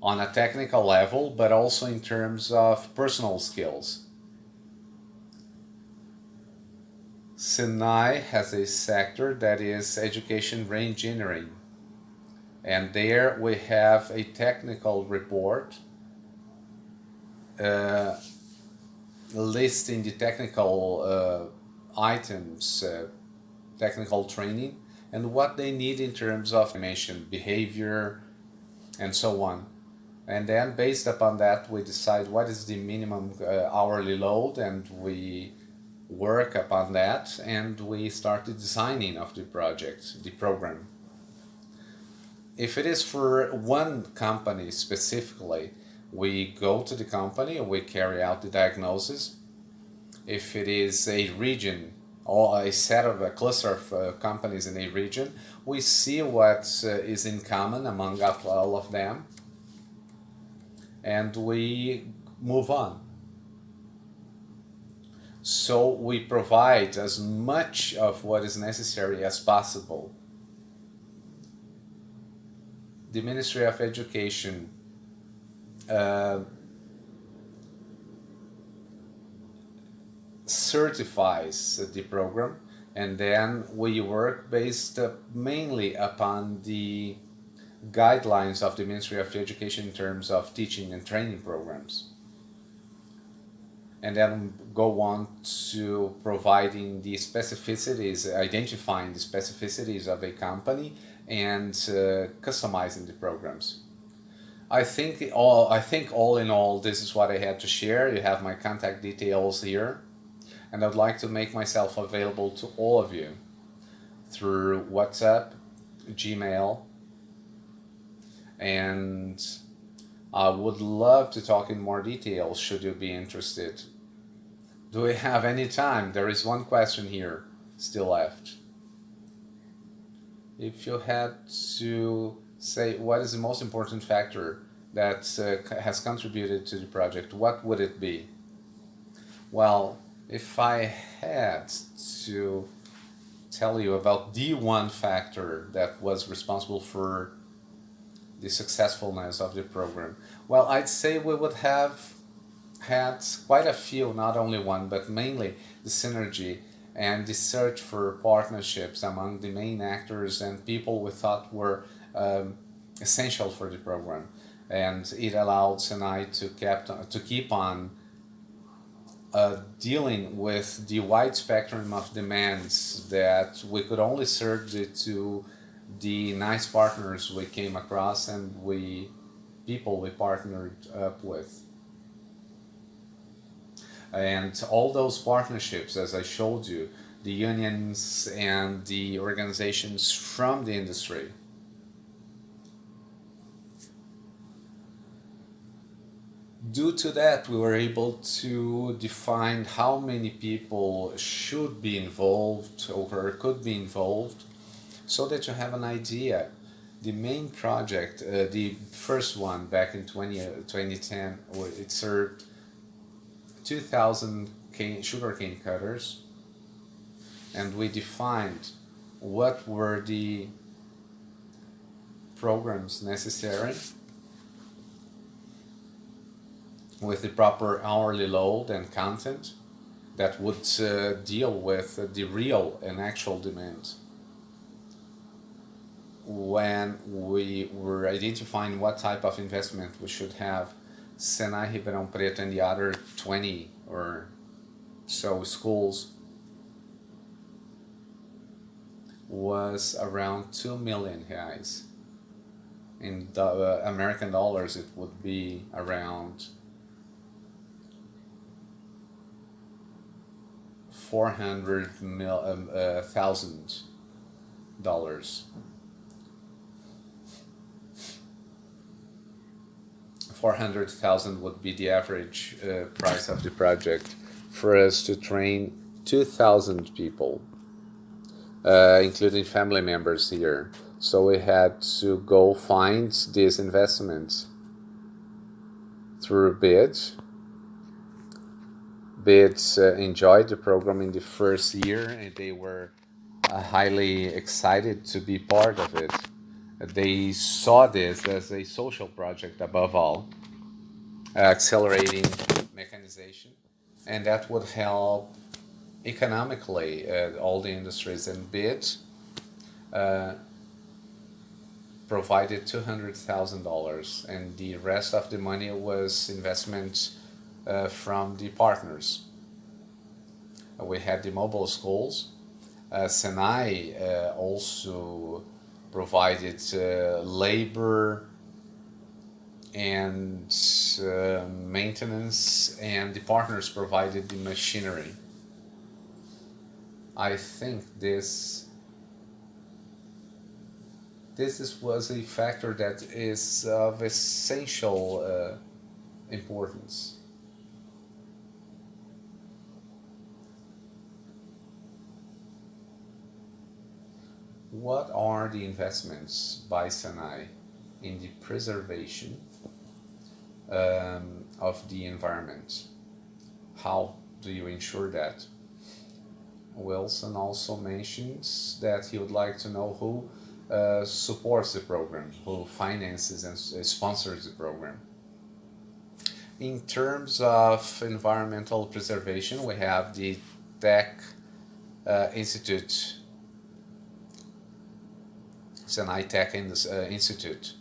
on a technical level, but also in terms of personal skills. SENAI has a sector that is education reengineering, and there we have a technical report uh, listing the technical items, technical training, and what they need in terms of information, behavior, and so on. And then based upon that, we decide what is the minimum hourly load, and we work upon that, and we start the designing of the project, the program. If it is for one company specifically, we go to the company, we carry out the diagnosis. If it is a region or a set of a cluster of companies in a region, we see what is in common among all of them, and we move on. So we provide as much of what is necessary as possible. The Ministry of Education certifies the program, and then we work based mainly upon the guidelines of the Ministry of Education in terms of teaching and training programs, and then go on to providing the specificities, identifying the specificities of a company, and customizing the programs. I think all in all, this is what I had to share. You have my contact details here, and I'd like to make myself available to all of you through WhatsApp, Gmail, and I would love to talk in more detail should you be interested. Do we have any time? There is one question here still left. If you had to say what is the most important factor that has contributed to the project, what would it be? Well, if I had to tell you about the one factor that was responsible for the successfulness of the program, well, I'd say we would have had quite a few, not only one, but mainly the synergy and the search for partnerships among the main actors and people we thought were essential for the program. And it allowed SENAI to keep on dealing with the wide spectrum of demands that we could only serve to the nice partners we came across and people we partnered up with. And all those partnerships, as I showed you, the unions and the organizations from the industry. Due to that, we were able to define how many people should be involved or could be involved, so that you have an idea. The main project, the first one back in 2010, it served 2,000 sugarcane cutters, and we defined what were the programs necessary with the proper hourly load and content that would deal with the real and actual demand. When we were identifying what type of investment we should have, SENAI Ribeirão Preto and the other 20 or so schools was around 2 million reais. In American dollars, it would be around $400,000. 400,000 would be the average price of the project for us to train 2,000 people, including family members here. So we had to go find this investment through bids. Bids enjoyed the program in the first year, and they were highly excited to be part of it. They saw this as a social project above all, accelerating mechanization, and that would help economically all the industries. And bids provided $200,000, and the rest of the money was investment from the partners. We had the mobile schools. SENAI also provided labor and maintenance, and the partners provided the machinery. I think this was a factor that is of essential importance. What are the investments by SENAI in the preservation of the environment? How do you ensure that? Wilson also mentions that he would like to know who supports the program, who finances and sponsors the program. In terms of environmental preservation, we have the Tech Institute, SENAI Tech Institute,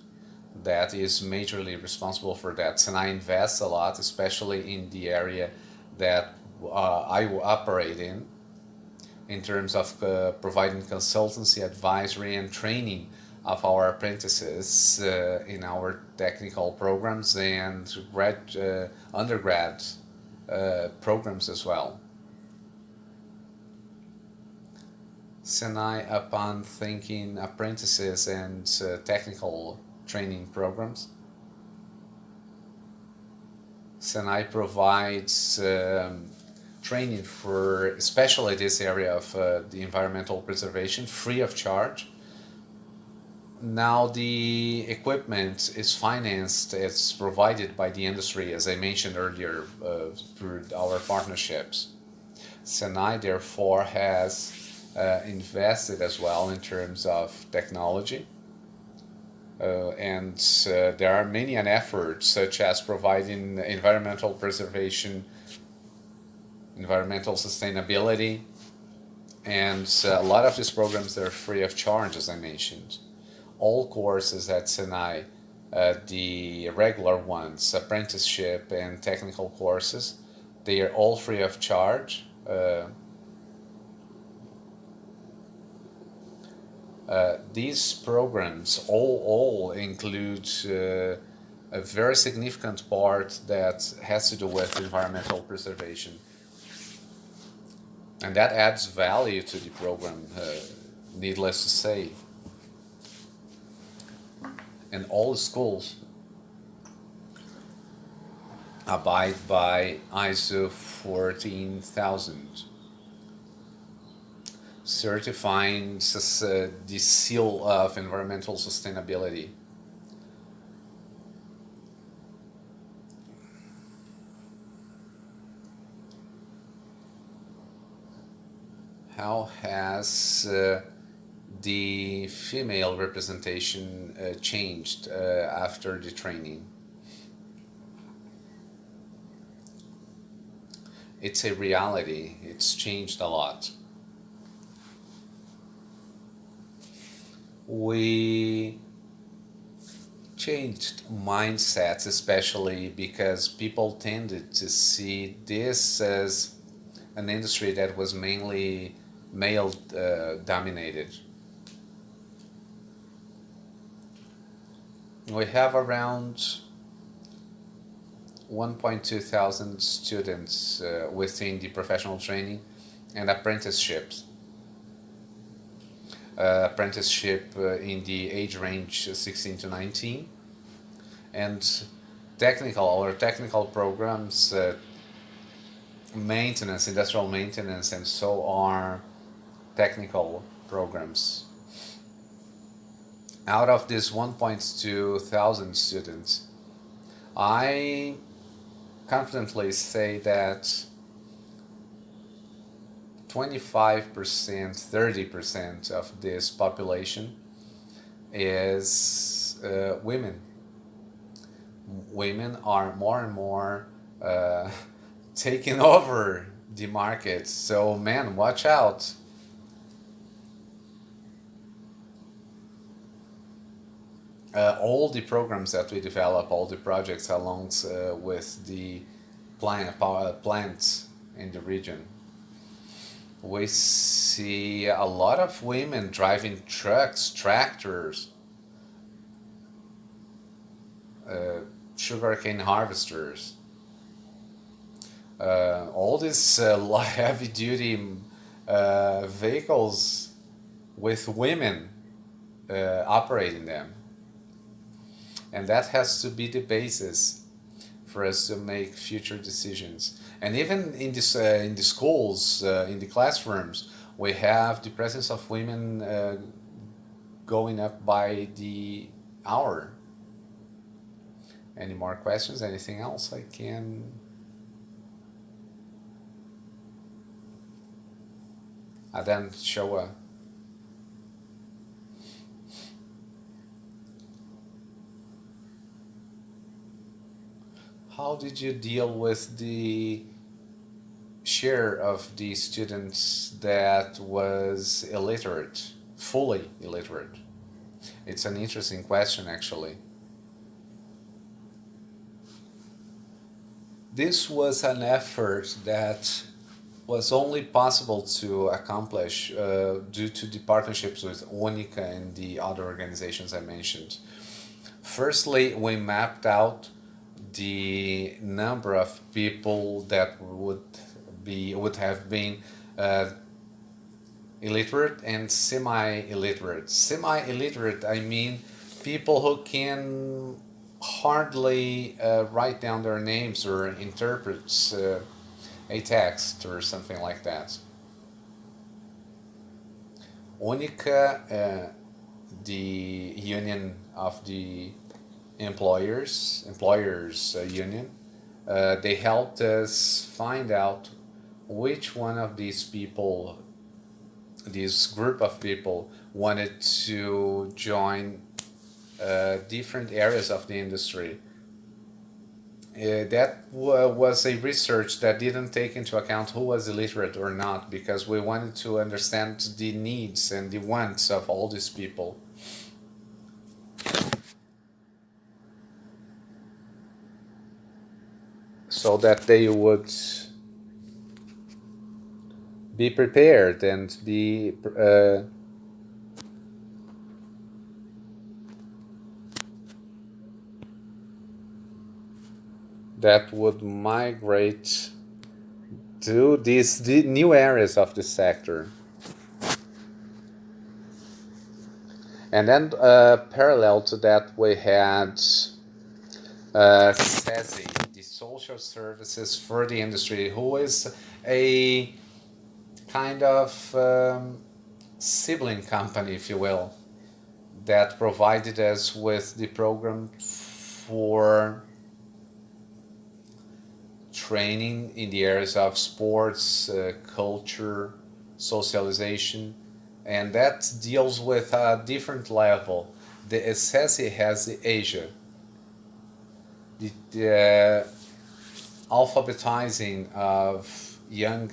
that is majorly responsible for that. SENAI invests a lot, especially in the area that I operate in terms of providing consultancy, advisory, and training of our apprentices in our technical programs and undergrad programs as well. SENAI, upon thinking apprentices and technical training programs, SENAI provides training for especially this area of the environmental preservation free of charge. Now the equipment is financed, it's provided by the industry, as I mentioned earlier, through our partnerships. SENAI therefore has invested as well in terms of technology. And there are many an efforts such as providing environmental preservation, environmental sustainability, and a lot of these programs are free of charge, as I mentioned. All courses at SENAI, the regular ones, apprenticeship and technical courses, they are all free of charge. These programs all include a very significant part that has to do with environmental preservation. And that adds value to the program, needless to say. And all schools abide by ISO 14000, certifying the seal of environmental sustainability. How has the female representation changed after the training? It's a reality. It's changed a lot. We changed mindsets, especially because people tended to see this as an industry that was mainly male dominated. We have around 1.2 thousand students within the professional training, and apprenticeships. In the age range 16 to 19, and technical programs, maintenance, industrial maintenance, and so are technical programs. Out of this 1.2 thousand students, I confidently say that 25%, 30% of this population is women. Women are more and more taking over the market. So, man, watch out. All the programs that we develop, all the projects along with the plants in the region, we see a lot of women driving trucks, tractors, sugarcane harvesters, all these heavy duty vehicles with women operating them. And that has to be the basis for us to make future decisions. And even in the schools, in the classrooms, we have the presence of women going up by the hour. Any more questions? Anything else I can? Then show a. How did you deal with the share of the students that was illiterate, fully illiterate? It's an interesting question, actually. This was an effort that was only possible to accomplish due to the partnerships with UNICA and the other organizations I mentioned. Firstly, we mapped out the number of people that would have been illiterate and semi-illiterate. Semi-illiterate, I mean people who can hardly write down their names or interpret a text or something like that. UNICA, the union of the employers union, they helped us find out which one of these people, this group of people, wanted to join different areas of the industry. That was a research that didn't take into account who was illiterate or not, because we wanted to understand the needs and the wants of all these people. So that they would be prepared and be that would migrate to these new areas of the sector. And then parallel to that, we had SESI, the Social Services for the Industry, who is a kind of sibling company, if you will, that provided us with the program for training in the areas of sports, culture, socialization, and that deals with a different level. The SESI has the Asia, the alphabetizing of young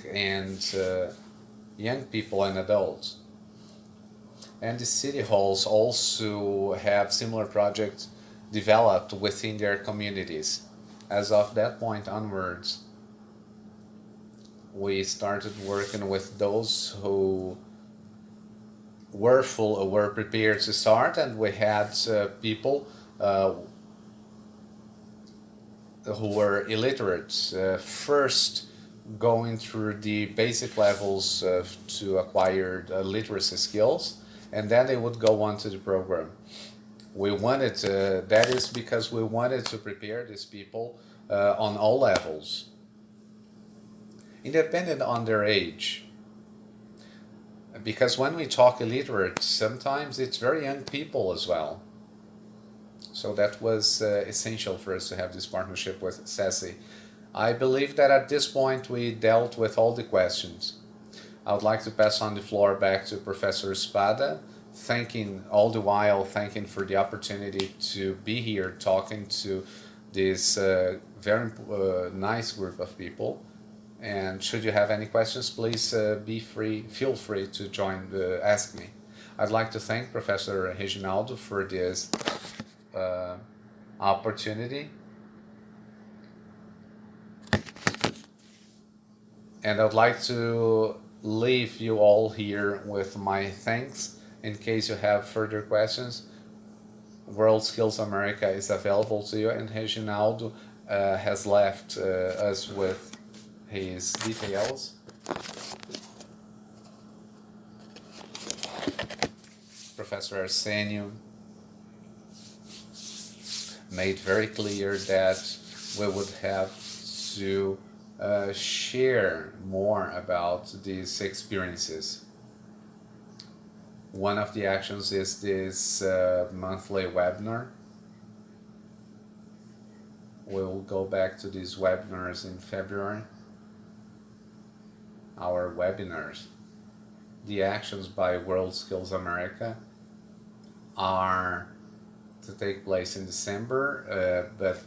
people and adults. And the city halls also have similar projects developed within their communities. As of that point onwards, we started working with those who were prepared to start, and we had people who were illiterate first going through the basic levels to acquire literacy skills, and then they would go on to the program. We wanted to, that is because we wanted to prepare these people on all levels, independent on their age. Because when we talk illiterate, sometimes it's very young people as well. So that was essential for us to have this partnership with SESI. I believe that at this point we dealt with all the questions. I would like to pass on the floor back to Professor Spada, thanking all the while, thanking for the opportunity to be here talking to this very nice group of people. And should you have any questions, please feel free to ask me. I'd like to thank Professor Reginaldo for this opportunity. And I'd like to leave you all here with my thanks. In case you have further questions, World Skills America is available to you, and Reginaldo has left us with his details. Professor Arsenio made very clear that we would have to share more about these experiences. One of the actions is this monthly webinar. We'll go back to these webinars in February. Our webinars. The actions by World Skills America are to take place in December, but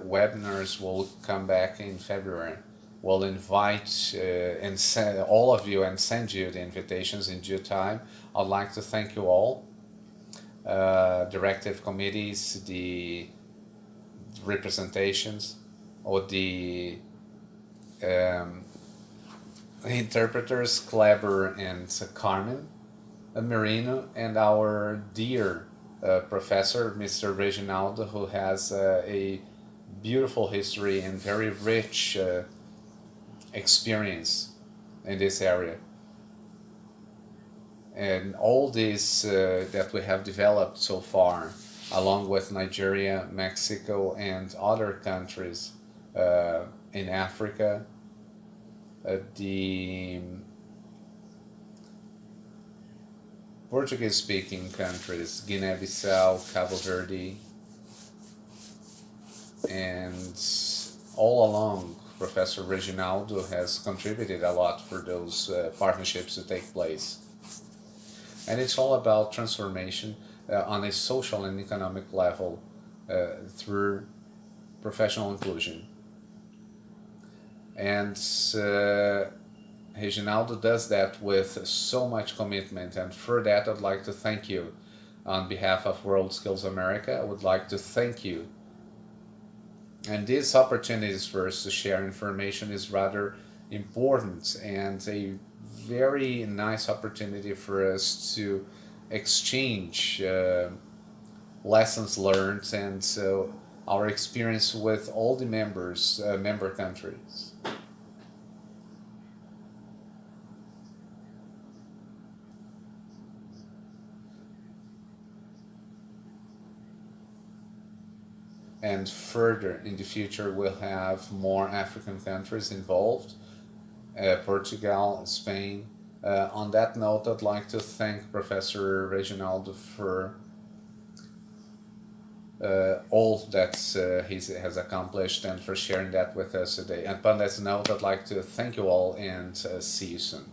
webinars will come back in February. We'll invite and send all of you and send you the invitations in due time. I'd like to thank you all, directive committees, the representations, or the interpreters, Kleber and Carmen, Marino, and our dear professor, Mr. Reginaldo, who has a beautiful history and very rich experience in this area. And all this that we have developed so far, along with Nigeria, Mexico, and other countries in Africa, the Portuguese-speaking countries, Guinea-Bissau, Cabo Verde, and all along, Professor Reginaldo has contributed a lot for those partnerships to take place. And it's all about transformation on a social and economic level through professional inclusion. And Reginaldo does that with so much commitment, and for that I'd like to thank you. On behalf of World Skills America, I would like to thank you. And these opportunities for us to share information is rather important and a very nice opportunity for us to exchange lessons learned and our experience with all the member countries. And further in the future, we'll have more African countries involved, Portugal, Spain. On that note, I'd like to thank Professor Reginaldo for all that he has accomplished and for sharing that with us today. And on that note, I'd like to thank you all and see you soon.